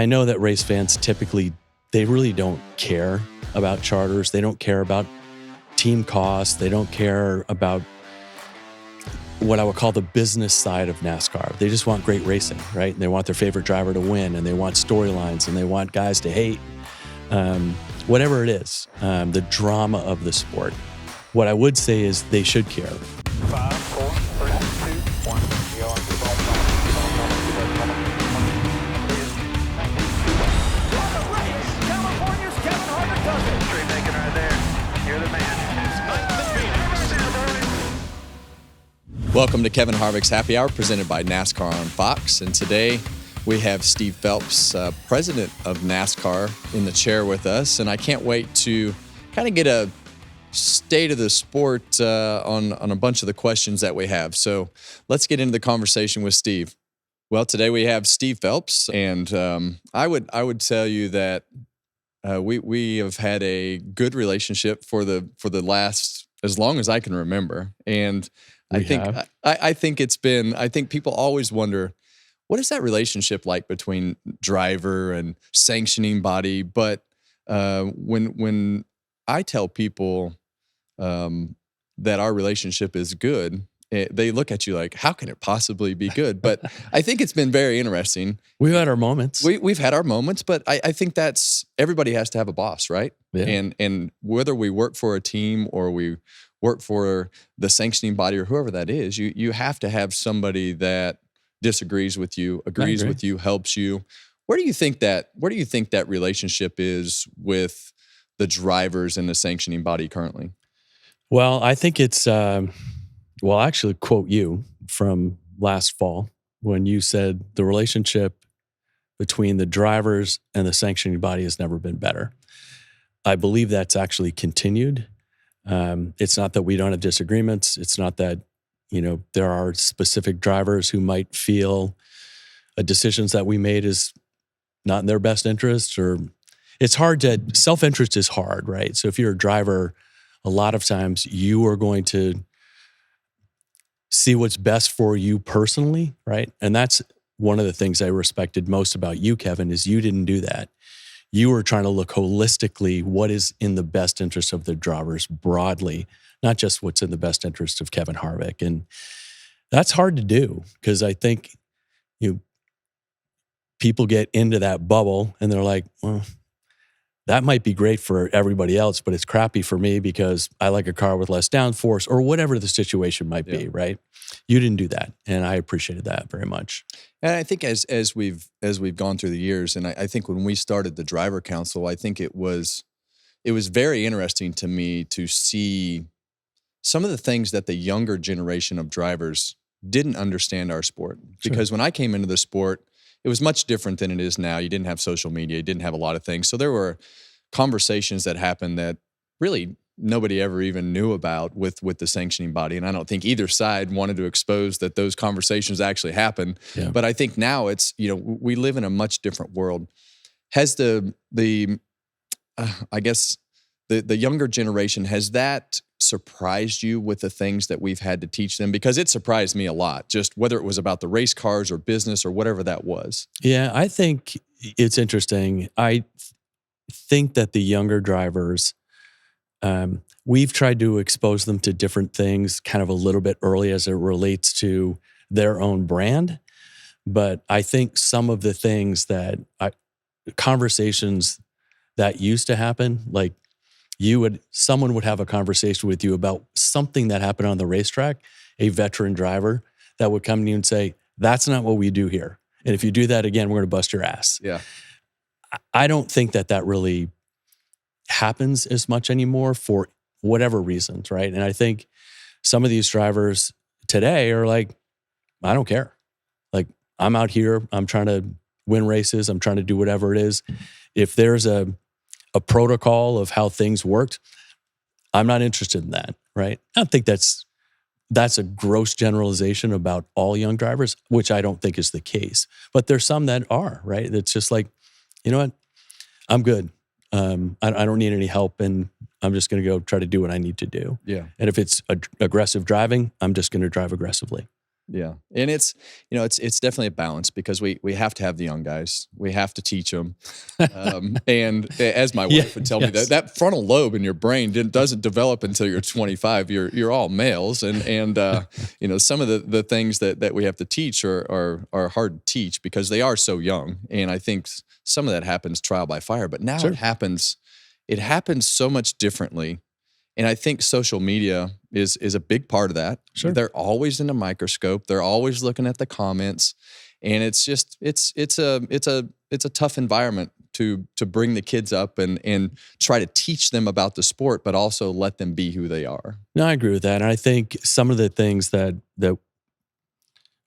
I know that race fans typically, they really don't care about charters. They don't care about team costs. They don't care about what I would call the business side of NASCAR. They just want great racing, right? And they want their favorite driver to win, and they want storylines, and they want guys to hate. Whatever it is, the drama of the sport. What I would say is they should care. 5, 4, 3, 2, 1. California's Kevin Harvick does it. Straight making right there. You're the man. Welcome to Kevin Harvick's Happy Hour, presented by NASCAR on Fox. And today we have Steve Phelps, president of NASCAR, in the chair with us. And I can't wait to kind of get a state of the sport on a bunch of the questions that we have. So let's get into the conversation with Steve. Well, today we have Steve Phelps, and I would tell you that we have had a good relationship for the last, as long as I can remember. And I think it's been, I think people always wonder, what is that relationship like between driver and sanctioning body? But when I tell people that our relationship is good, they look at you like, how can it possibly be good? But I think it's been very interesting. We've had our moments. We've had our moments, but I think that's, everybody has to have a boss, right? Yeah. And whether we work for a team or we work for the sanctioning body or whoever that is, you have to have somebody that disagrees with you, agrees with you, helps you. Where do you think that relationship is with the drivers and the sanctioning body currently? Well, I think it's, I'll actually quote you from last fall when you said the relationship between the drivers and the sanctioning body has never been better. I believe that's actually continued. It's not that we don't have disagreements. It's not that, there are specific drivers who might feel decisions that we made is not in their best interest, or it's hard to, self-interest is hard, right? So if you're a driver, a lot of times you are going to see what's best for you personally, right? And that's one of the things I respected most about you, Kevin, is you didn't do that. You were trying to look holistically what is in the best interest of the drivers broadly, not just what's in the best interest of Kevin Harvick. And that's hard to do because I think people get into that bubble and they're like, well, that might be great for everybody else, but it's crappy for me because I like a car with less downforce or whatever the situation might be, right? You didn't do that, and I appreciated that very much. And I think as we've gone through the years, and I think when we started the driver council, I think it was very interesting to me to see some of the things that the younger generation of drivers didn't understand our sport. Because when I came into the sport, it was much different than it is now. You didn't have social media. You didn't have a lot of things. So there were conversations that happened that really nobody ever even knew about with the sanctioning body. And I don't think either side wanted to expose that those conversations actually happened. Yeah. But I think now it's, we live in a much different world. Has the younger generation, has that surprised you with the things that we've had to teach them? Because it surprised me a lot, just whether it was about the race cars or business or whatever that was. Yeah, I think it's interesting. I think that the younger drivers, we've tried to expose them to different things kind of a little bit early as it relates to their own brand. But I think some of the things that conversations that used to happen, like someone would have a conversation with you about something that happened on the racetrack, a veteran driver that would come to you and say, that's not what we do here. And if you do that again, we're going to bust your ass. Yeah. I don't think that really happens as much anymore for whatever reasons, right? And I think some of these drivers today are like, I don't care. Like, I'm out here, I'm trying to win races, I'm trying to do whatever it is. If there's a protocol of how things worked, I'm not interested in that, right? I don't think that's a gross generalization about all young drivers, which I don't think is the case. But there's some that are, right? It's just like, you know what? I'm good. I don't need any help, and I'm just going to go try to do what I need to do. Yeah. And if it's aggressive driving, I'm just going to drive aggressively. Yeah. And it's, it's definitely a balance because we have to have the young guys. We have to teach them. And as my wife would tell me, that frontal lobe in your brain doesn't develop until you're 25. You're all males. And some of the things that we have to teach are hard to teach because they are so young. And I think some of that happens trial by fire, but now it happens so much differently. And I think social media is a big part of that. Sure. They're always in a microscope. They're always looking at the comments, and it's a tough environment to bring the kids up and try to teach them about the sport, but also let them be who they are. No, I agree with that. And I think some of the things that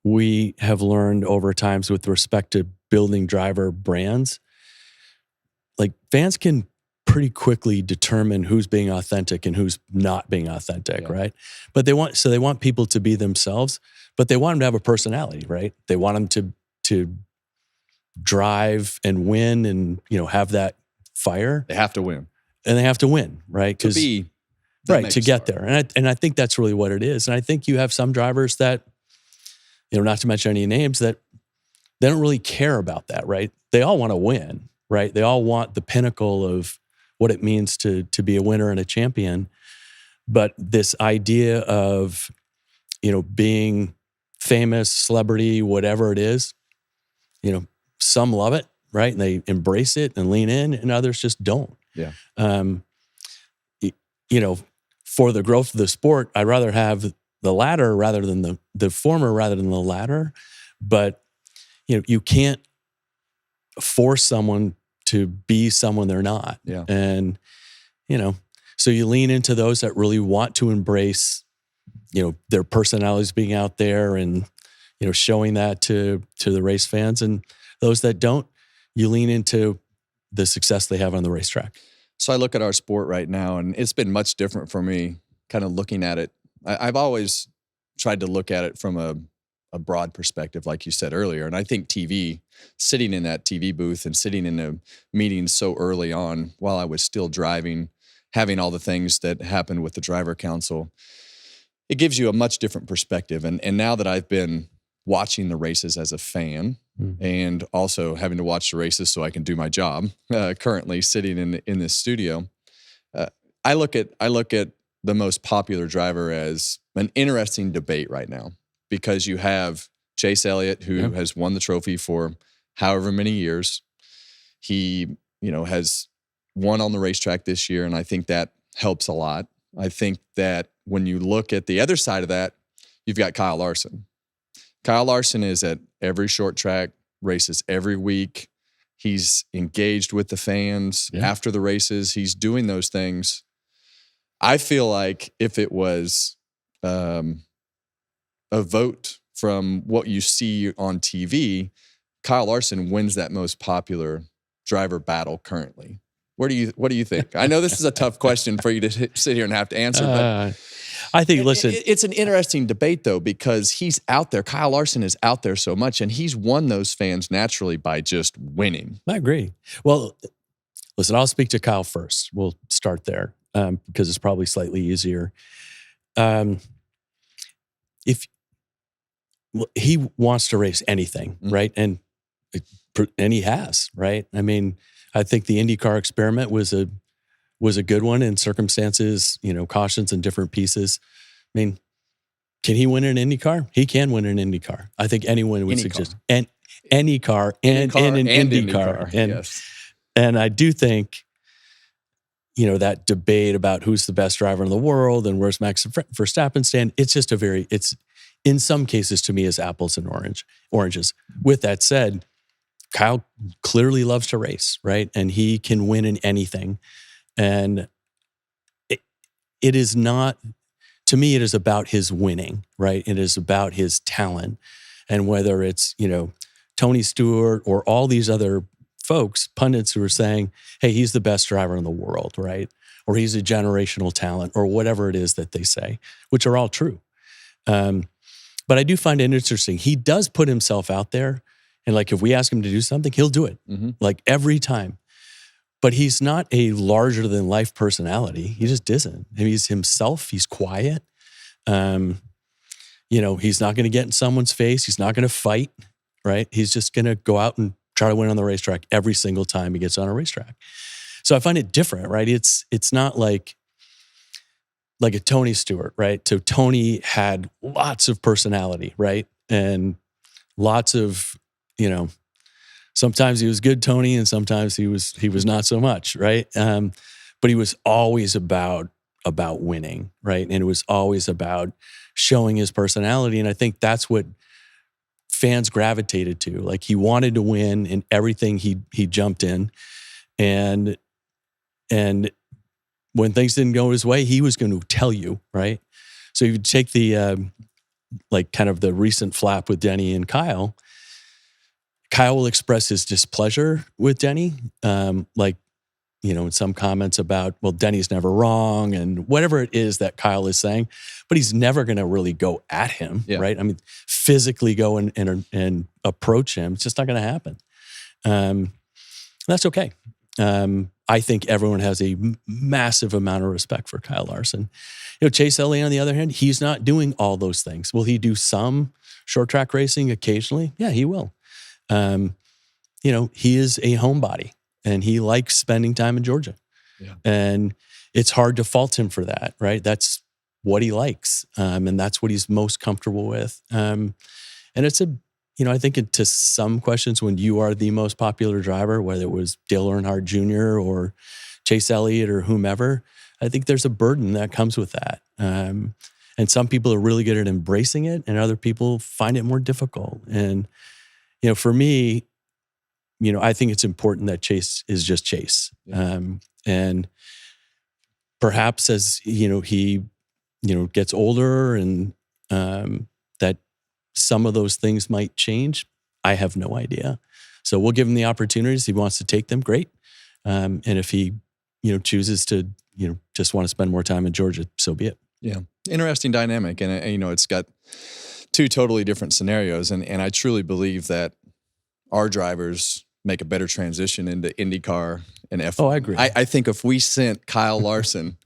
we have learned over times with respect to building driver brands, like fans can pretty quickly determine who's being authentic and who's not being authentic, right? But they want people to be themselves, but they want them to have a personality, right? They want them to drive and win and have that fire. They have to win, and they have to win, right? To be to get there, and I think that's really what it is. And I think you have some drivers that, not to mention any names, that they don't really care about that, right? They all want to win, right? They all want the pinnacle of what it means to be a winner and a champion. But this idea of, being famous, celebrity, whatever it is, some love it, right? And they embrace it and lean in, and others just don't. Yeah. For the growth of the sport, I'd rather have the latter rather than the former rather than the latter. But, you can't force someone to be someone they're not. Yeah. And, so you lean into those that really want to embrace, their personalities being out there and, showing that to the race fans. And those that don't, you lean into the success they have on the racetrack. So I look at our sport right now, and it's been much different for me kind of looking at it. I've always tried to look at it from a broad perspective, like you said earlier. And I think TV, sitting in that TV booth and sitting in a meeting so early on while I was still driving, having all the things that happened with the driver council, it gives you a much different perspective. And now that I've been watching the races as a fan and also having to watch the races so I can do my job, currently sitting in this studio, I look at the most popular driver as an interesting debate right now. Because you have Chase Elliott, who has won the trophy for however many years. He, has won on the racetrack this year, and I think that helps a lot. I think that when you look at the other side of that, you've got Kyle Larson. Kyle Larson is at every short track, races every week. He's engaged with the fans after the races. He's doing those things. I feel like if it was a vote from what you see on TV, Kyle Larson wins that most popular driver battle currently. What do you think? I know this is a tough question for you to sit here and have to answer, but I think, listen, it's an interesting debate though, because he's out there. Kyle Larson is out there so much, and he's won those fans naturally by just winning. I agree. Well, listen, I'll speak to Kyle first. We'll start there because it's probably slightly easier. If he wants to race anything, right? And he has, right? I mean, I think the IndyCar experiment was a good one in circumstances, cautions and different pieces. I mean, can he win an IndyCar? He can win an IndyCar. I think anyone would suggest any car and an IndyCar. And I do think, that debate about who's the best driver in the world and where's Max Verstappen stand, it's just it's in some cases to me is apples and oranges. With that said, Kyle clearly loves to race, right? And he can win in anything. And it is not, to me, it is about his winning, right? It is about his talent. And whether it's, Tony Stewart or all these other folks, pundits who are saying, hey, he's the best driver in the world, right? Or he's a generational talent, or whatever it is that they say, which are all true. But I do find it interesting. He does put himself out there. And like, if we ask him to do something, he'll do it. Like every time. But he's not a larger than life personality. He just isn't. I mean, he's himself. He's quiet. He's not going to get in someone's face. He's not going to fight, right? He's just going to go out and try to win on the racetrack every single time he gets on a racetrack. So I find it different, right? It's not like a Tony Stewart, right? So Tony had lots of personality, right? And lots of, sometimes he was good Tony and sometimes he was not so much, right? But he was always about winning, right? And it was always about showing his personality. And I think that's what fans gravitated to. Like, he wanted to win in everything he jumped in. And when things didn't go his way, he was going to tell you, right? So you take the, kind of the recent flap with Denny and Kyle. Kyle will express his displeasure with Denny, in some comments about, well, Denny's never wrong and whatever it is that Kyle is saying, but he's never going to really go at him, right? I mean, physically go and approach him. It's just not going to happen. That's okay. I think everyone has a massive amount of respect for Kyle Larson. Chase Elliott, on the other hand, he's not doing all those things. Will he do some short track racing occasionally? Yeah, he will. He is a homebody and he likes spending time in Georgia. Yeah. And it's hard to fault him for that, right? That's what he likes. And that's what he's most comfortable with. And it's I think to some questions, when you are the most popular driver, whether it was Dale Earnhardt Jr. or Chase Elliott or whomever, I think there's a burden that comes with that. And some people are really good at embracing it and other people find it more difficult. And, for me, I think it's important that Chase is just Chase. Yeah. And perhaps as, he, gets older and that some of those things might change. I have no idea. So we'll give him the opportunities. He wants to take them, great. And if he, chooses to, just want to spend more time in Georgia, so be it. Yeah. Interesting dynamic. And it's got two totally different scenarios. And I truly believe that our drivers make a better transition into IndyCar and F1. Oh, I agree. I think if we sent Kyle Larson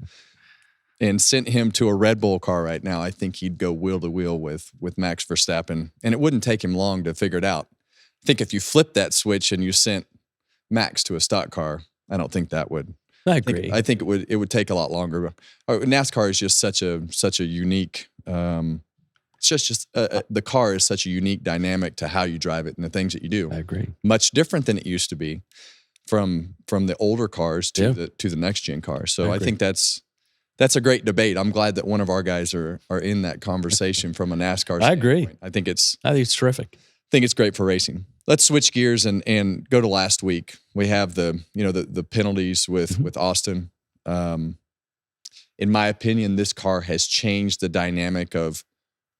and sent him to a Red Bull car right now, I think he'd go wheel to wheel with Max Verstappen, and it wouldn't take him long to figure it out. I think if you flip that switch and you sent Max to a stock car, I don't think that would. I agree. I think it would take a lot longer. NASCAR is just such a unique. It's just the car is such a unique dynamic to how you drive it and the things that you do. I agree. Much different than it used to be from the older cars to the next gen cars. So I think that's a great debate. I'm glad that one of our guys are in that conversation from a NASCAR standpoint. I agree. I think it's terrific. I think it's great for racing. Let's switch gears and go to last week. We have the penalties with Austin. In my opinion, this car has changed the dynamic of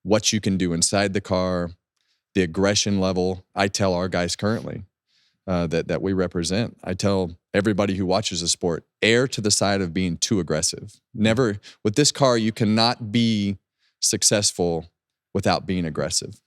what you can do inside the car, the aggression level. I tell our guys currently that we represent. I tell everybody who watches the sport, err to the side of being too aggressive. Never, with this car, you cannot be successful without being aggressive.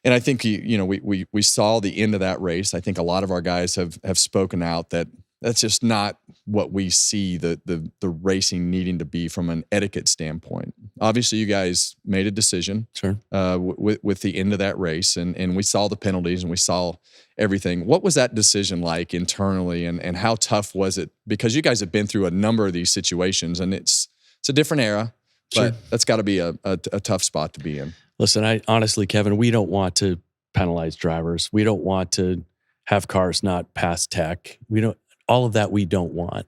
And I think we saw the end of that race. I think a lot of our guys have spoken out that that's just not what we see the racing needing to be from an etiquette standpoint. Obviously, you guys made a decision with the end of that race, and we saw the penalties and we saw everything. What was that decision like internally, and how tough was it? Because you guys have been through a number of these situations, and it's a different era, but that's got to be a tough spot to be in. Listen, honestly, Kevin, we don't want to penalize drivers. We don't want to have cars not pass tech. All of that we don't want.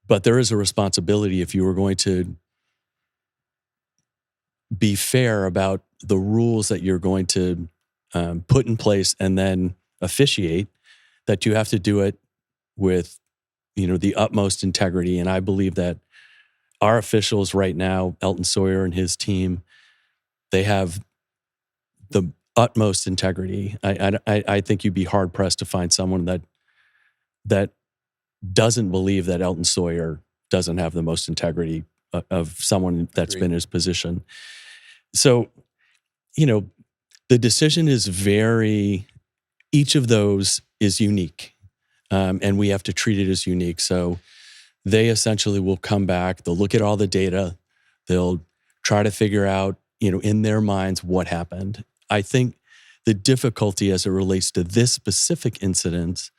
But there is a responsibility if you were going to be fair about the rules that you're going to put in place and then officiate, that you have to do it with, the utmost integrity. And I believe that our officials right now, Elton Sawyer and his team, they have the utmost integrity. I think you'd be hard pressed to find someone that doesn't believe that Elton Sawyer doesn't have the most integrity of someone that's been in his position. So, the decision is each of those is unique, and we have to treat it as unique. So they essentially will come back, they'll look at all the data, they'll try to figure out, in their minds what happened. I think the difficulty as it relates to this specific incident,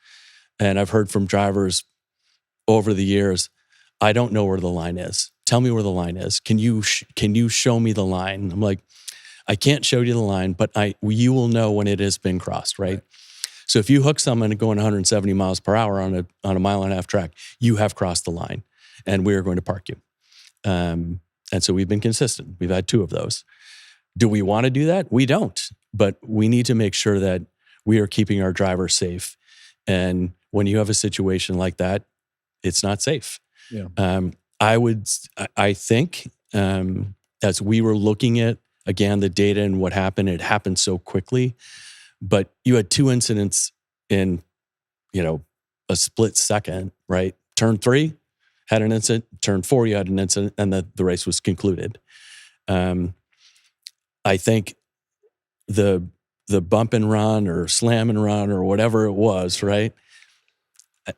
and I've heard from drivers over the years, I don't know where the line is. Tell me where the line is. Can you show me the line? I'm like, I can't show you the line, but you will know when it has been crossed, right? So if you hook someone going 170 miles per hour on a mile and a half track, you have crossed the line, and we are going to park you. And so we've been consistent. We've had 2 of those. Do we want to do that? We don't, but we need to make sure that we are keeping our drivers safe. And when you have a situation like that, it's not safe. Yeah. I think as we were looking at, again, the data and what happened, it happened so quickly, but you had 2 incidents in, a split second, right? Turn 3 had an incident, turn 4 you had an incident, and the race was concluded. I think the bump and run or slam and run or whatever it was, right?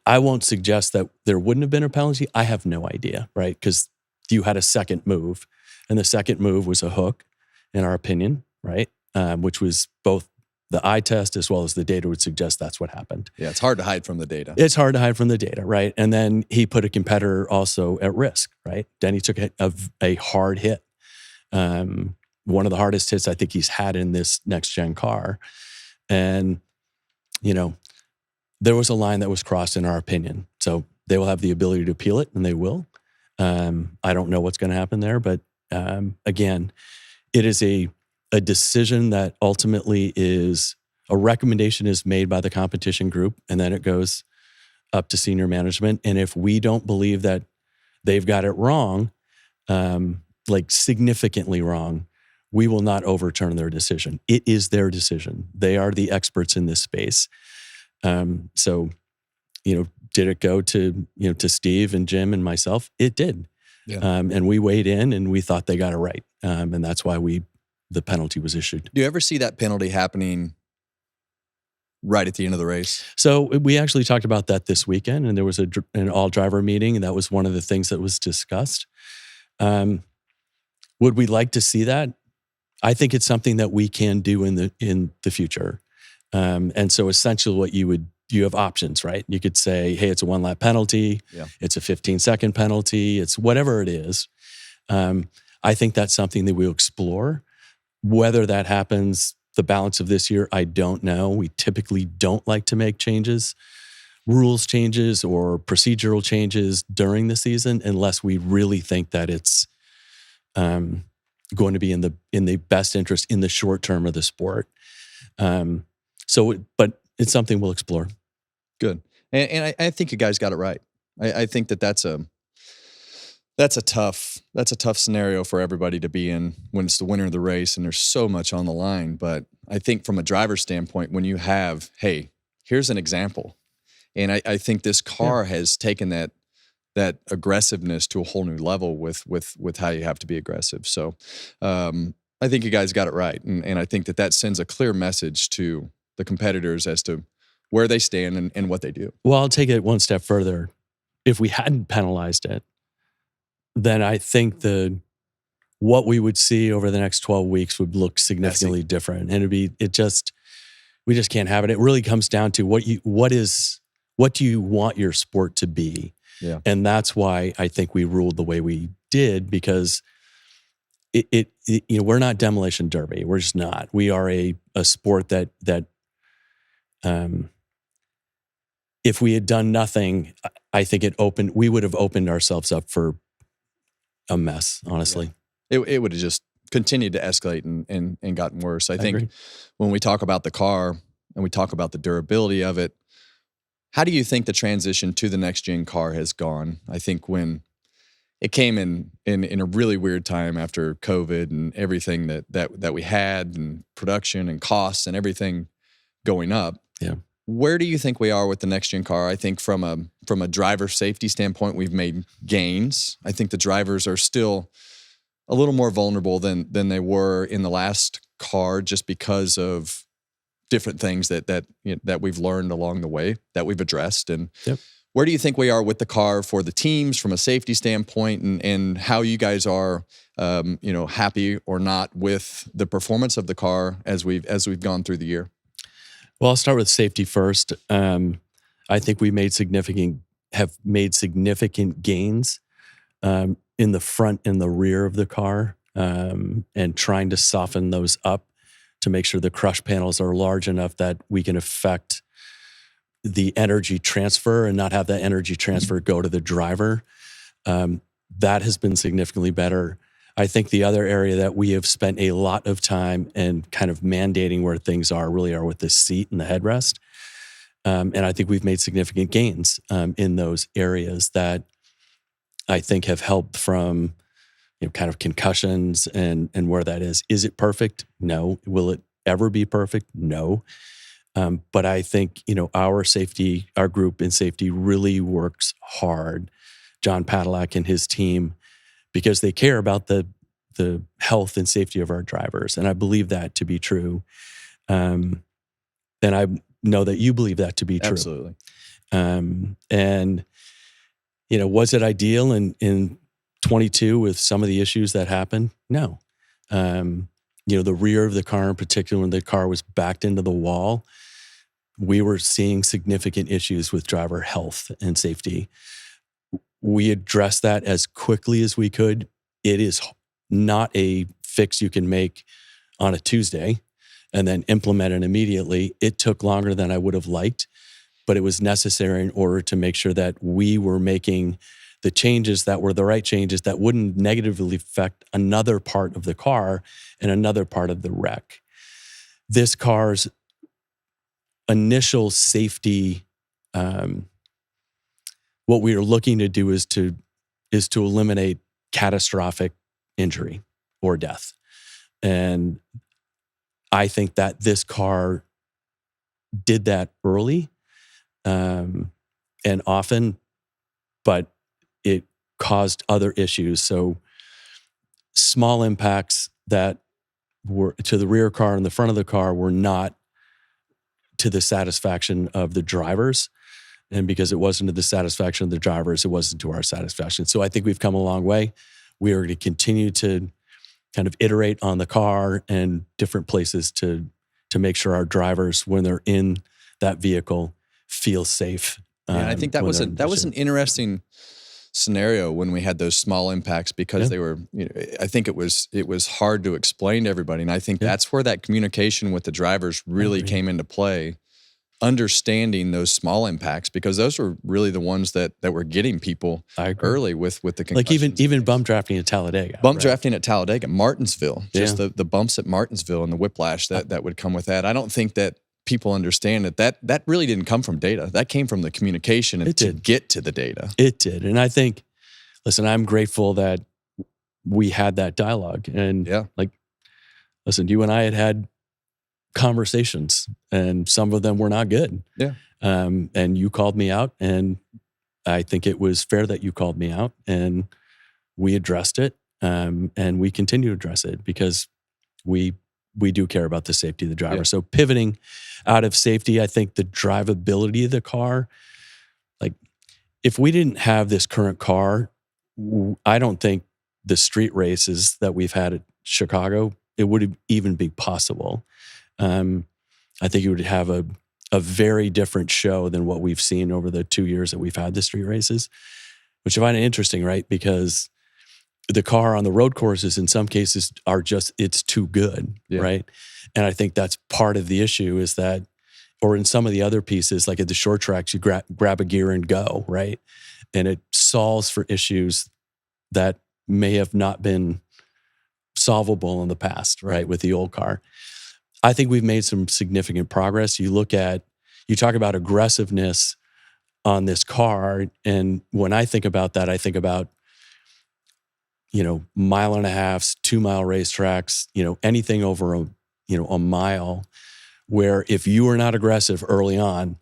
I won't suggest that there wouldn't have been a penalty. I have no idea, right? Because you had a second move, and the second move was a hook, in our opinion, right? Which was both the eye test as well as the data would suggest that's what happened. Yeah, it's hard to hide from the data. It's hard to hide from the data, right? And then he put a competitor also at risk, right? Denny took a hard hit. One of the hardest hits I think he's had in this next-gen car. And, there was a line that was crossed in our opinion. So they will have the ability to appeal it, and they will. I don't know what's going to happen there, but again, it is a decision that ultimately is a recommendation is made by the competition group, and then it goes up to senior management. And if we don't believe that they've got it wrong, like significantly wrong, we will not overturn their decision. It is their decision. They are the experts in this space. So, did it go to Steve and Jim and myself? It did. Yeah. And we weighed in and we thought they got it right. And that's why the penalty was issued. Do you ever see that penalty happening right at the end of the race? So we actually talked about that this weekend, and there was an all-driver meeting, and that was one of the things that was discussed. Would we like to see that? I think it's something that we can do in the future. And so essentially you have options, right? You could say, hey, it's a 1-lap penalty. Yeah. It's a 15-second penalty. It's whatever it is. I think that's something that we'll explore. Whether that happens the balance of this year, I don't know. We typically don't like to make rules changes or procedural changes during the season unless we really think that it's going to be in the best interest in the short term of the sport. But it's something we'll explore. Good. And I think you guys got it right. I think that's a tough scenario for everybody to be in when it's the winner of the race and there's so much on the line. But I think from a driver's standpoint, when you have, hey, here's an example. And I think this car has taken that aggressiveness to a whole new level with how you have to be aggressive. So I think you guys got it right. And I think that sends a clear message to the competitors as to where they stand and what they do. Well, I'll take it one step further. If we hadn't penalized it, then I think what we would see over the next 12 weeks would look significantly different. And we just can't have it. It really comes down to what do you want your sport to be? Yeah. And that's why I think we ruled the way we did, because we're not demolition derby. We're just not. We are a sport that if we had done nothing, I think we would have opened ourselves up for a mess, honestly. Yeah. It would have just continued to escalate and gotten worse. I think agree. When we talk about the car and we talk about the durability of it, how do you think the transition to the next gen car has gone? I think when it came in a really weird time after COVID and everything that we had, and production and costs and everything going up. Yeah. Where do you think we are with the next gen car? I think from a driver safety standpoint, we've made gains. I think the drivers are still a little more vulnerable than they were in the last car, just because of different things that we've learned along the way that we've addressed. And where do you think we are with the car for the teams from a safety standpoint, and how you guys are, happy or not with the performance of the car as we've gone through the year? Well, I'll start with safety first. I think we have made significant gains in the front and the rear of the car, and trying to soften those up to make sure the crush panels are large enough that we can affect the energy transfer and not have that energy transfer go to the driver. That has been significantly better. I think the other area that we have spent a lot of time and kind of mandating where things are with the seat and the headrest. And I think we've made significant gains in those areas that I think have helped from kind of concussions and where that is. Is it perfect? No. Will it ever be perfect? No. But I think, our group in safety really works hard, John Padillac and his team, because they care about the health and safety of our drivers. And I believe that to be true. And I know that you believe that to be true. Absolutely. Was it ideal in 22 with some of the issues that happened? No. The rear of the car in particular, when the car was backed into the wall, we were seeing significant issues with driver health and safety. We addressed that as quickly as we could. It is not a fix you can make on a Tuesday and then implement it immediately. It took longer than I would have liked, but it was necessary in order to make sure that we were making the changes that were the right changes that wouldn't negatively affect another part of the car and another part of the wreck. This car's initial safety, what we are looking to do is to eliminate catastrophic injury or death. And I think that this car did that early and often, but it caused other issues. So small impacts that were to the rear car and the front of the car were not to the satisfaction of the drivers. And because it wasn't to the satisfaction of the drivers, it wasn't to our satisfaction. So I think we've come a long way. We are going to continue to kind of iterate on the car and different places to make sure our drivers, when they're in that vehicle, feel safe. Yeah, I think that was an interesting scenario when we had those small impacts, because they were, I think it was hard to explain to everybody. And I think that's where that communication with the drivers really came into play, understanding those small impacts, because those were really the ones that were getting people early with the concussions. Like even bump drafting at Talladega. Drafting at Talladega, Martinsville, just the bumps at Martinsville and the whiplash that would come with that. I don't think that people understand that really didn't come from data. That came from the communication to get to the data. It did. And I think, listen, I'm grateful that we had that dialogue. And listen, you and I had conversations, and some of them were not good. Yeah. And you called me out, and I think it was fair that you called me out, and we addressed it. And we continue to address it because we do care about the safety of the driver. Yeah. So pivoting out of safety, I think the drivability of the car, like if we didn't have this current car, I don't think the street races that we've had at Chicago, it would even be possible. I think you would have a very different show than what we've seen over the 2 years that we've had the street races, which I find interesting, right? Because the car on the road courses in some cases are it's too good, right? And I think that's part of the issue is that, or in some of the other pieces, like at the short tracks, you grab a gear and go, right? And it solves for issues that may have not been solvable in the past, right? With the old car. I think we've made some significant progress. You talk about aggressiveness on this car. And when I think about that, I think about, 1.5 miles, 2 mile racetracks, anything over a mile, where if you are not aggressive early on,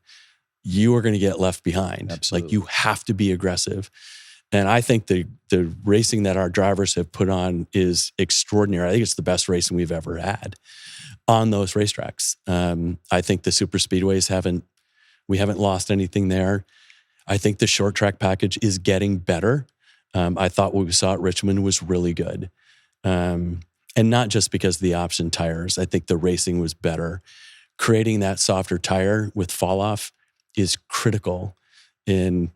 you are going to get left behind. Absolutely. Like you have to be aggressive. And I think the racing that our drivers have put on is extraordinary. I think it's the best racing we've ever had on those racetracks. I think the super speedways we haven't lost anything there. I think the short track package is getting better. I thought what we saw at Richmond was really good. And not just because of the option tires. I think the racing was better. Creating that softer tire with fall off is critical in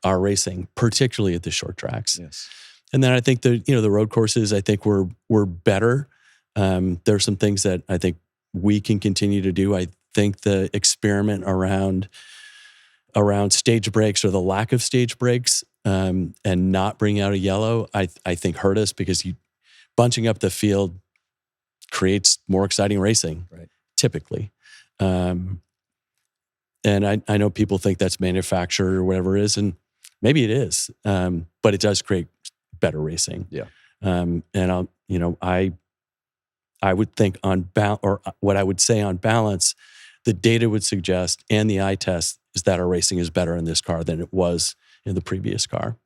our racing, particularly at the short tracks. Yes. And then I think the road courses, I think were better. There are some things that I think we can continue to do. I think the experiment around stage breaks or the lack of stage breaks and not bring out a yellow, I think hurt us because bunching up the field creates more exciting racing, right, typically. And I know people think that's manufactured or whatever it is, and maybe it is, but it does create better racing. Yeah. And I would think what I would say on balance, the data would suggest, and the eye test is that our racing is better in this car than it was in the previous car.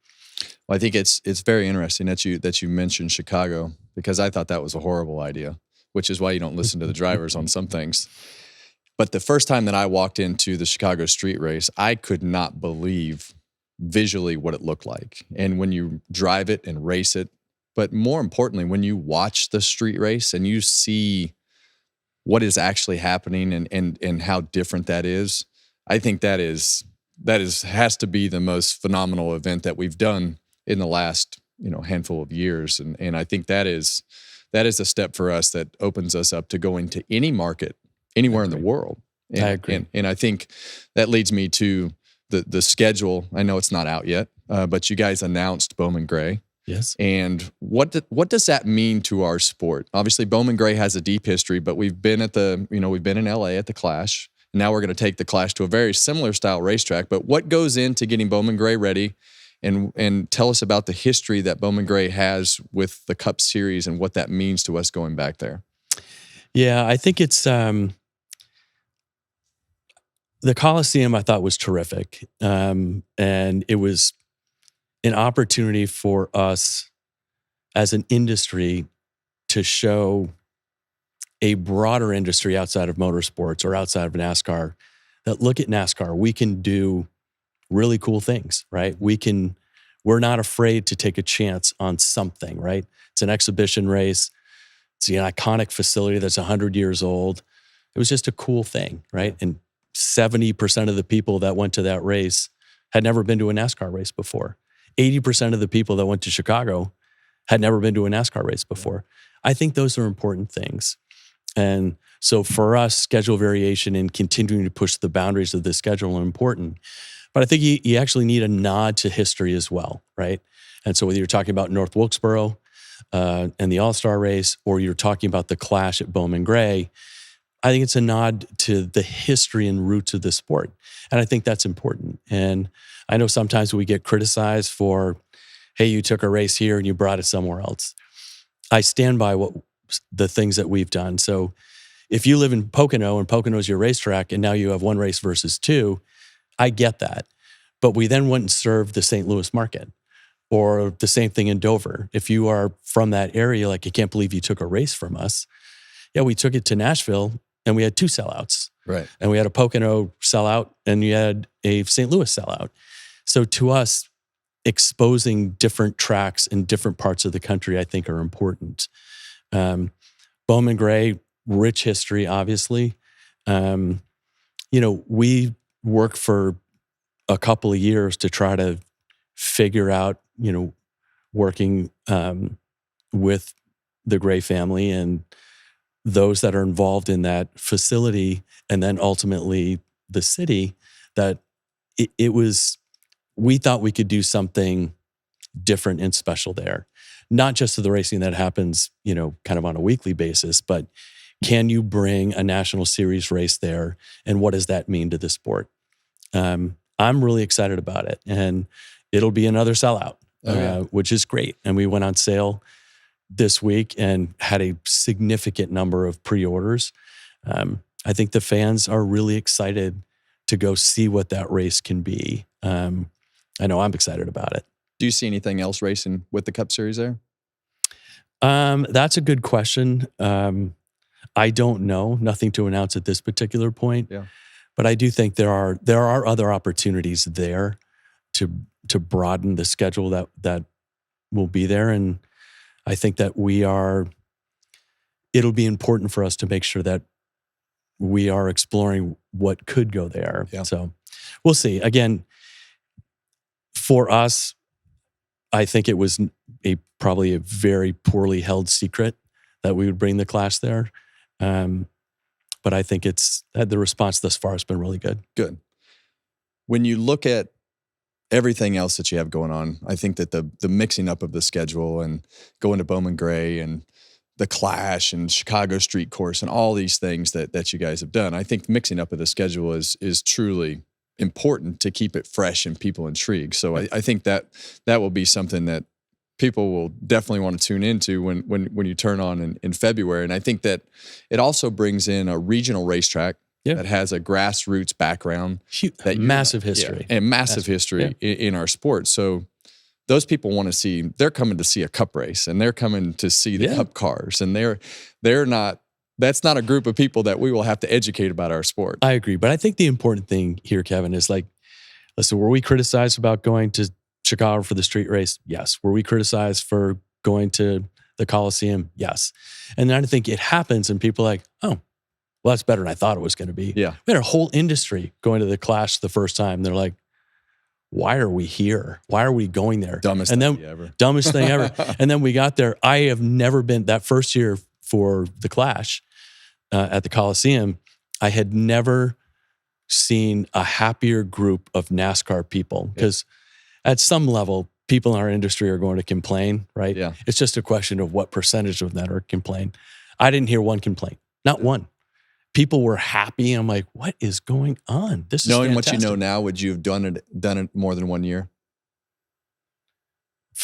Well, I think it's very interesting that you mentioned Chicago, because I thought that was a horrible idea, which is why you don't listen to the drivers on some things. But the first time that I walked into the Chicago street race, I could not believe visually what it looked like. And when you drive it and race it, but more importantly, when you watch the street race and you see what is actually happening and how different that is, I think that has to be the most phenomenal event that we've done in the last handful of years. And I think that is a step for us that opens us up to going to any market anywhere in the world. And, I agree. And I think that leads me to the schedule. I know it's not out yet, but you guys announced Bowman Gray. Yes. And what does that mean to our sport? Obviously, Bowman Gray has a deep history, but we've been in LA at the Clash. Now we're going to take the Clash to a very similar style racetrack. But what goes into getting Bowman Gray ready? And tell us about the history that Bowman Gray has with the Cup Series and what that means to us going back there. Yeah, I think it's the Coliseum I thought was terrific. And it was an opportunity for us as an industry to show a broader industry outside of motorsports or outside of NASCAR that look at NASCAR, we can do really cool things, right? We're not afraid to take a chance on something, right? It's an exhibition race. It's an iconic facility that's 100 years old. It was just a cool thing, right? And 70% of the people that went to that race had never been to a NASCAR race before. 80% of the people that went to Chicago had never been to a NASCAR race before. I think those are important things. And so for us, schedule variation and continuing to push the boundaries of the schedule are important. But I think you actually need a nod to history as well, right? And so whether you're talking about North Wilkesboro and the All-Star race, or you're talking about the Clash at Bowman Gray, I think it's a nod to the history and roots of the sport. And I think that's important. And I know sometimes we get criticized for, hey, you took a race here and you brought it somewhere else. I stand by the things that we've done. So if you live in Pocono and Pocono is your racetrack and now you have one race versus two, I get that. But we then went and served the St. Louis market, or the same thing in Dover. If you are from that area, like, I can't believe you took a race from us. Yeah, we took it to Nashville and we had two sellouts. Right. And we had a Pocono sellout and you had a St. Louis sellout. So to us, exposing different tracks in different parts of the country, I think, are important. Bowman Gray, rich history, obviously. We worked for a couple of years to try to figure out, working with the Gray family and those that are involved in that facility, and then ultimately the city, that we thought we could do something different and special there. Not just to the racing that happens, kind of on a weekly basis, but can you bring a national series race there? And what does that mean to the sport? I'm really excited about it. And it'll be another sellout, which is great. And we went on sale this week and had a significant number of pre-orders. I think the fans are really excited to go see what that race can be. I know I'm excited about it. Do you see anything else racing with the Cup Series there? That's a good question. I don't know. Nothing to announce at this particular point. Yeah. But I do think there are other opportunities there. to broaden the schedule that will be there. And I think that it'll be important for us to make sure that we are exploring what could go there. Yeah. So we'll see. Again, for us, I think it was probably a very poorly held secret that we would bring the Clash there. But I think the response thus far has been really good. Good. When you look at everything else that you have going on, I think that the mixing up of the schedule and going to Bowman Gray and the Clash and Chicago Street Course and all these things that you guys have done, I think mixing up of the schedule is truly important to keep it fresh and people intrigued. So I think that will be something that people will definitely want to tune into when you turn on in February. And I think that it also brings in a regional racetrack that has a grassroots background. Massive history. Yeah, and massive history in our sport. So those people want to see, they're coming to see a cup race and they're coming to see the cup cars. And that's not a group of people that we will have to educate about our sport. I agree. But I think the important thing here, Kevin, is listen, were we criticized about going to Chicago for the street race? Yes. Were we criticized for going to the Coliseum? Yes. And then I think it happens and people are like, oh, well, that's better than I thought it was going to be. Yeah. We had a whole industry going to the Clash the first time. They're like, why are we here? Why are we going there? Dumbest thing ever. Dumbest thing ever. And then we got there. I have never been, that first year for the Clash at the Coliseum, I had never seen a happier group of NASCAR people. Because at some level, people in our industry are going to complain, right? Yeah. It's just a question of what percentage of that are complain. I didn't hear one complaint. Not one. People were happy. I'm like, what is going on? This is knowing fantastic. what you know now, would you have done it more than 1 year?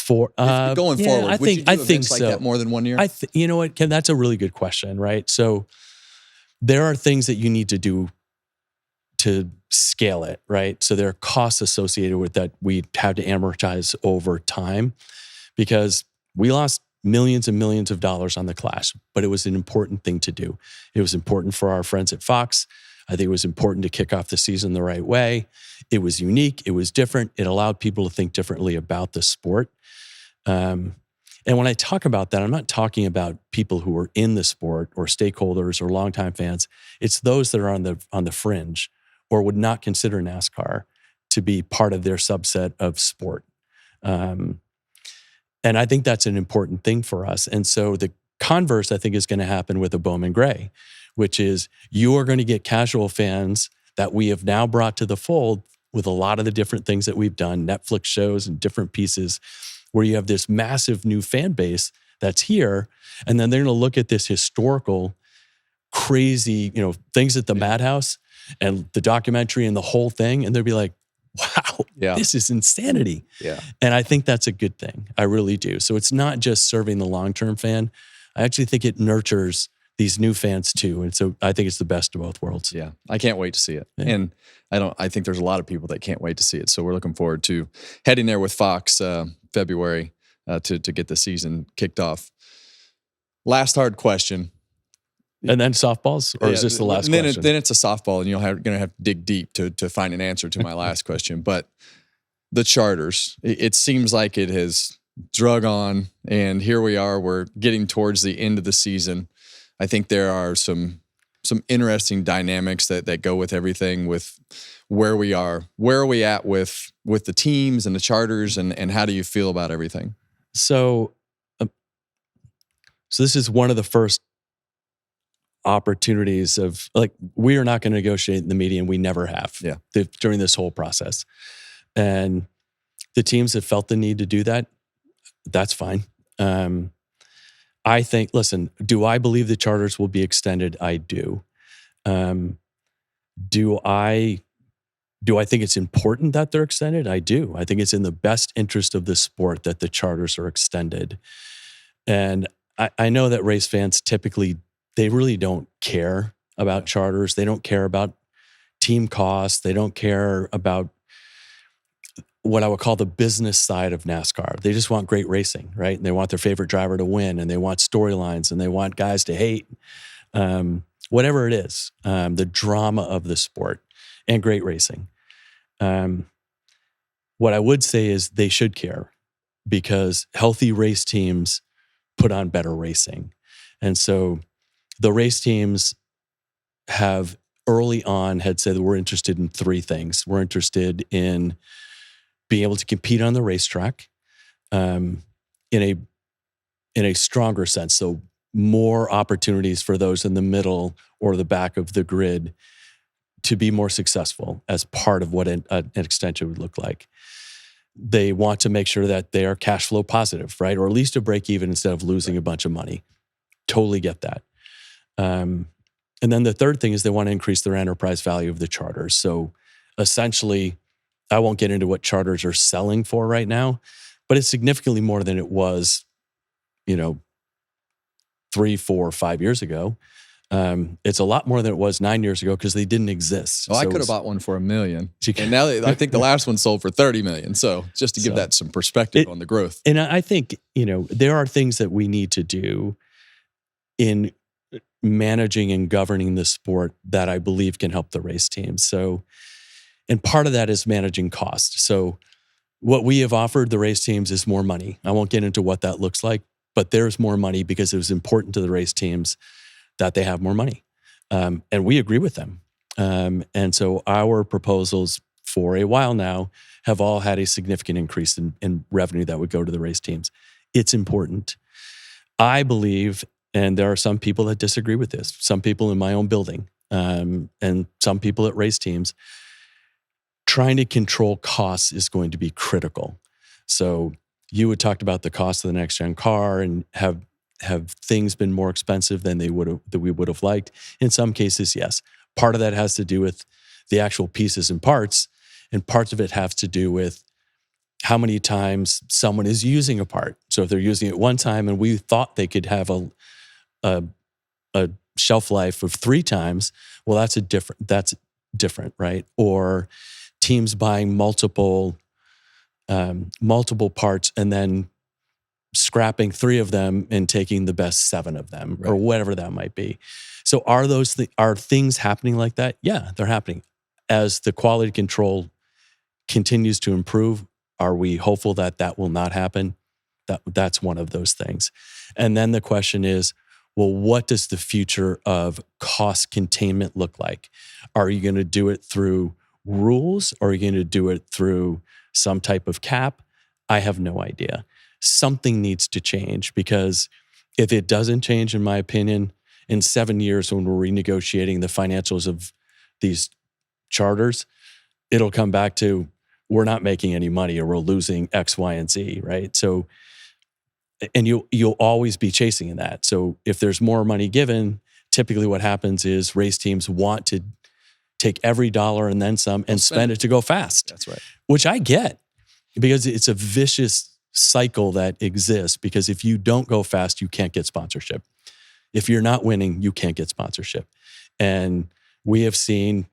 Going forward, I think events so. Like that more than 1 year? You know what, Ken? That's a really good question, right? So there are things that you need to do to scale it, right? So there are costs associated with that we have to amortize over time because we lost millions and millions of dollars on the Clash, but it was an important thing to do. It was important for our friends at Fox. I think it was important to kick off the season the right way. It was unique. It was different. It allowed people to think differently about the sport. And when I talk about that, I'm not talking about people who are in the sport or stakeholders or longtime fans. It's those that are on the fringe or would not consider NASCAR to be part of their subset of sport. And I think that's an important thing for us. And so the converse, I think, is going to happen with a Bowman Gray, which is you are going to get casual fans that we have now brought to the fold with a lot of the different things that we've done, Netflix shows and different pieces, where you have this massive new fan base that's here. And then they're going to look at this historical, crazy, things at the Madhouse and the documentary and the whole thing. And they'll be like, wow, this is insanity. Yeah. And I think that's a good thing. I really do. So it's not just serving the long-term fan. I actually think it nurtures these new fans too. And so I think it's the best of both worlds. Yeah. I can't wait to see it. Yeah. And I think there's a lot of people that can't wait to see it. So we're looking forward to heading there with Fox February to get the season kicked off. Last hard question. And then softballs? Or is this the last question? Then it's a softball, and you're going to have to dig deep to find an answer to my last question. But the charters, it seems like it has drug on, and here we are. We're getting towards the end of the season. I think there are some interesting dynamics that go with everything, with where we are. Where are we at with the teams and the charters, and how do you feel about everything? So this is one of the first opportunities of, we are not going to negotiate in the media, and we never have during this whole process. And the teams that felt the need to do that, that's fine. I think, listen, do I believe the charters will be extended? I do. Do I think it's important that they're extended? I do. I think it's in the best interest of the sport that the charters are extended. And I know that race fans typically, they really don't care about charters. They don't care about team costs. They don't care about what I would call the business side of NASCAR. They just want great racing, right? And they want their favorite driver to win, and they want storylines, and they want guys to hate. Whatever it is, the drama of the sport and great racing. What I would say is they should care, because healthy race teams put on better racing. And so the race teams have early on had said that we're interested in three things. We're interested in being able to compete on the racetrack in a stronger sense. So more opportunities for those in the middle or the back of the grid to be more successful as part of what an extension would look like. They want to make sure that they are cash flow positive, right? Or at least a break even instead of losing a bunch of money. Totally get that. And then the third thing is they want to increase their enterprise value of the charters. So essentially, I won't get into what charters are selling for right now, but it's significantly more than it was, 3, 4, 5 years ago. It's a lot more than it was 9 years ago because they didn't exist. I could have bought one for $1 million. And now I think the last one sold for $30 million. So just to give that some perspective on the growth. And I think, there are things that we need to do in managing and governing the sport that I believe can help the race teams. So, and part of that is managing cost. So what we have offered the race teams is more money. I won't get into what that looks like, but there's more money because it was important to the race teams that they have more money. And we agree with them. And so our proposals for a while now have all had a significant increase in revenue that would go to the race teams. It's important. I believe, and there are some people that disagree with this, some people in my own building, and some people at race teams, trying to control costs is going to be critical. So you had talked about the cost of the next gen car, and have things been more expensive than we would have liked? In some cases, yes. Part of that has to do with the actual pieces and parts, and parts of it have to do with how many times someone is using a part. So if they're using it one time and we thought they could have a shelf life of 3 times, well, that's different, right? Or teams buying multiple parts and then scrapping 3 of them and taking the best 7 of them, right, or whatever that might be. So are things happening like that? Yeah, they're happening. As the quality control continues to improve, are we hopeful that will not happen? That's one of those things. And then the question is, well, what does the future of cost containment look like? Are you going to do it through rules, or are you going to do it through some type of cap? I have no idea. Something needs to change, because if it doesn't change, in my opinion, in 7 years when we're renegotiating the financials of these charters, it'll come back to we're not making any money, or we're losing X, Y, and Z, right? So, and you'll always be chasing in that. So if there's more money given, typically what happens is race teams want to take every dollar and then some and spend it to go fast. That's right. Which I get, because it's a vicious cycle that exists, because if you don't go fast, you can't get sponsorship. If you're not winning, you can't get sponsorship. And we have seen,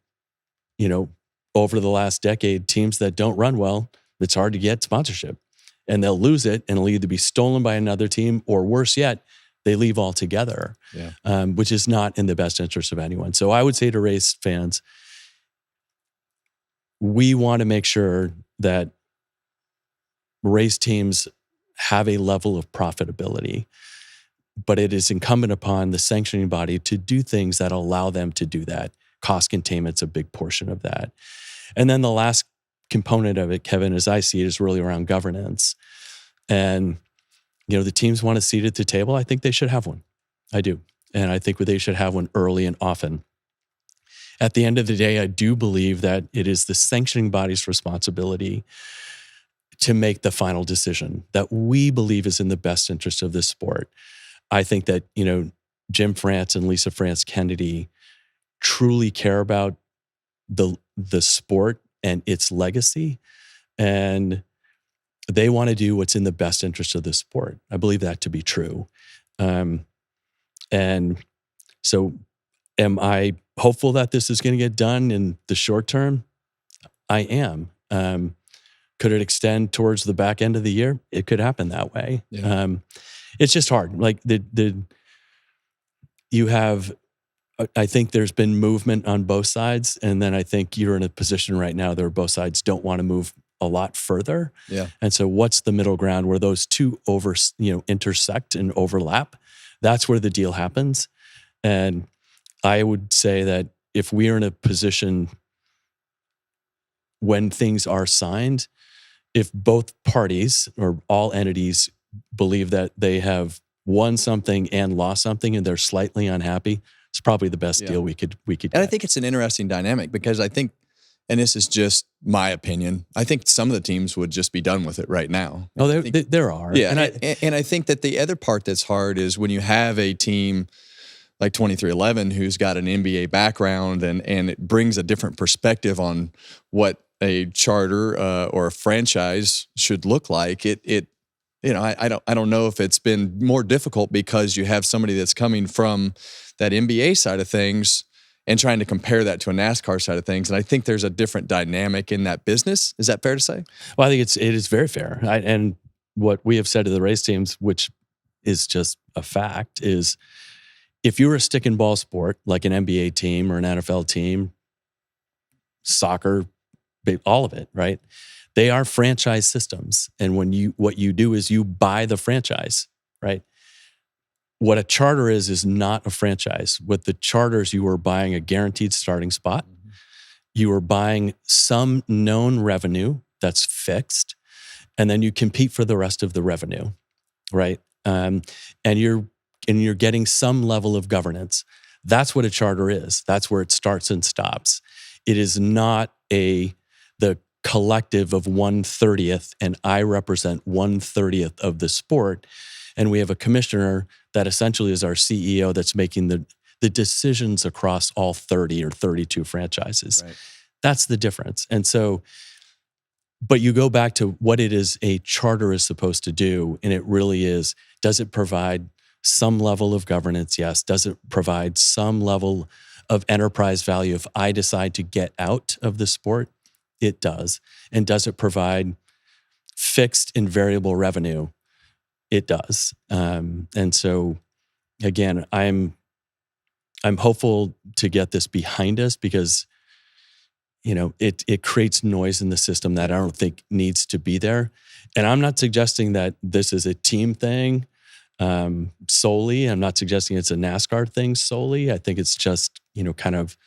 over the last decade, teams that don't run well, it's hard to get sponsorship. And they'll lose it, and it'll either be stolen by another team, or worse yet, they leave altogether, which is not in the best interest of anyone. So I would say to race fans, we want to make sure that race teams have a level of profitability, but it is incumbent upon the sanctioning body to do things that allow them to do that. Cost containment's a big portion of that. And then the last component of it, Kevin, as I see it, is really around governance. And, the teams want a seat at the table. I think they should have one. I do. And I think they should have one early and often. At the end of the day, I do believe that it is the sanctioning body's responsibility to make the final decision that we believe is in the best interest of this sport. I think that, Jim France and Lisa France Kennedy truly care about the sport and its legacy, and they want to do what's in the best interest of the sport. I believe that to be true. And so am I hopeful that this is going to get done in the short term? I am. Could it extend towards the back end of the year? It could happen that way. Yeah. It's just hard. Like you have, I think there's been movement on both sides. And then I think you're in a position right now where both sides don't want to move a lot further. Yeah. And so what's the middle ground where those two intersect and overlap? That's where the deal happens. And I would say that if we are in a position when things are signed, if both parties or all entities believe that they have won something and lost something and they're slightly unhappy, it's probably the best deal we could And get. I think it's an interesting dynamic because I think, and this is just my opinion, I think some of the teams would just be done with it right now. Oh, there are. Yeah. And I think that the other part that's hard is when you have a team like 2311 who's got an NBA background and it brings a different perspective on what a charter or a franchise should look like. I don't know if it's been more difficult because you have somebody that's coming from that NBA side of things and trying to compare that to a NASCAR side of things. And I think there's a different dynamic in that business. Is that fair to say? Well, I think it is very fair. And what we have said to the race teams, which is just a fact, is if you're a stick and ball sport like an NBA team or an NFL team, soccer, all of it, right? They are franchise systems. And what you do is you buy the franchise, right? What a charter is not a franchise. With the charters, you are buying a guaranteed starting spot. Mm-hmm. You are buying some known revenue that's fixed, and then you compete for the rest of the revenue, right? And you're getting some level of governance. That's what a charter is. That's where it starts and stops. It is not the collective of 1/30th, and I represent 1/30th of the sport. And we have a commissioner that essentially is our CEO that's making the decisions across all 30 or 32 franchises. Right. That's the difference. And so, but you go back to what it is a charter is supposed to do, and it really is, does it provide some level of governance? Yes. Does it provide some level of enterprise value if I decide to get out of the sport? It does. And does it provide fixed and variable revenue? It does. And so, again, I'm hopeful to get this behind us because, it creates noise in the system that I don't think needs to be there. And I'm not suggesting that this is a team thing solely. I'm not suggesting it's a NASCAR thing solely. I think it's just, kind of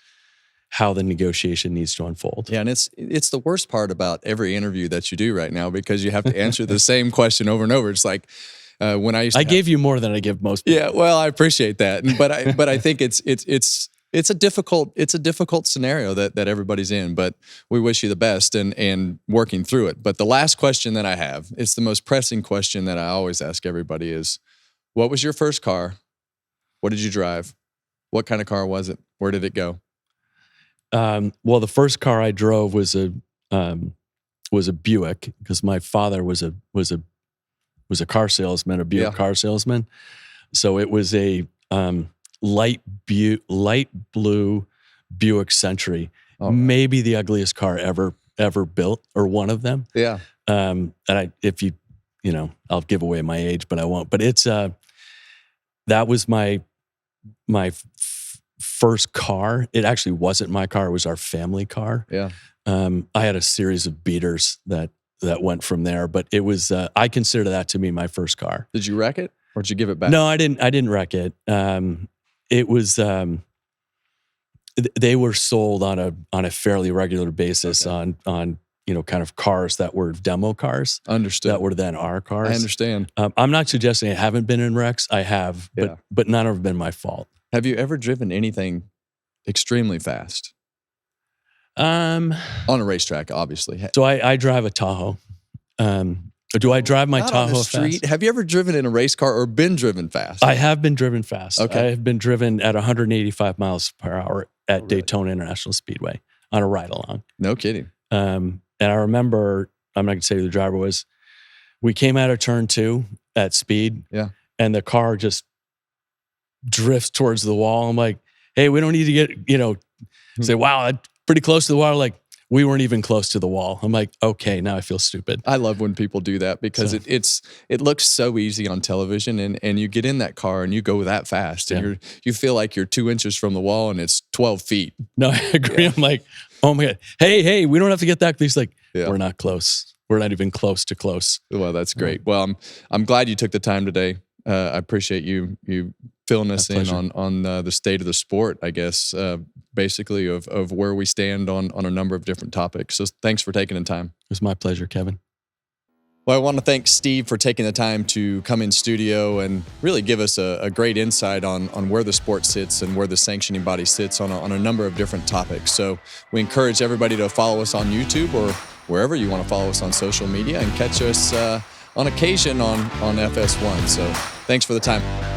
how the negotiation needs to unfold. Yeah, and it's the worst part about every interview that you do right now because you have to answer the same question over and over. It's like when I gave you more than I give most people. Yeah, well, I appreciate that, but I think it's a difficult scenario that everybody's in. But we wish you the best and working through it. But the last question that I have, it's the most pressing question that I always ask everybody is, what was your first car? What did you drive? What kind of car was it? Where did it go? Well, the first car I drove was a Buick because my father was a car salesman, a Buick car salesman. So it was a light blue Buick Century, maybe the ugliest car ever built, or one of them. Yeah. And I'll give away my age, but I won't. But it's that was my first car. It actually wasn't my car. It was our family car. Yeah. I had a series of beaters that went from there, but it was, I consider that to be my first car. Did you wreck it or did you give it back? No, I didn't wreck it. It was, they were sold on a fairly regular basis on kind of cars that were demo cars. Understood. That were then our cars. I understand. I'm not suggesting I haven't been in wrecks. I have, but none have been my fault. Have you ever driven anything extremely fast? On a racetrack, obviously. So I drive a Tahoe. Do I drive my Tahoe on the street? fast? Have you ever driven in a race car or been driven fast? I have been driven fast. Okay. I have been driven at 185 miles per hour at Daytona International Speedway on a ride along. No kidding. And I remember, I'm not going to say who the driver was. We came out of turn 2 at speed. Yeah. And the car just drifts towards the wall. I'm like, hey, we don't need to get, say, wow, that's pretty close to the wall. Like, we weren't even close to the wall. I'm like, okay, now I feel stupid. I love when people do that because it looks so easy on television and you get in that car and you go that fast and you feel like you're 2 inches from the wall and it's 12 feet. No, I agree. Yeah. I'm like, oh my God. Hey, we don't have to get that. He's like, Yeah. We're not close. We're not even close to close. Well, that's great. Well, I'm glad you took the time today. I appreciate you filling us in on the state of the sport, I guess, basically of where we stand on a number of different topics. So thanks for taking the time. It was my pleasure, Kevin. Well, I want to thank Steve for taking the time to come in studio and really give us a great insight on where the sport sits and where the sanctioning body sits on a number of different topics. So we encourage everybody to follow us on YouTube or wherever you want to follow us on social media and catch us on occasion on FS1. So thanks for the time.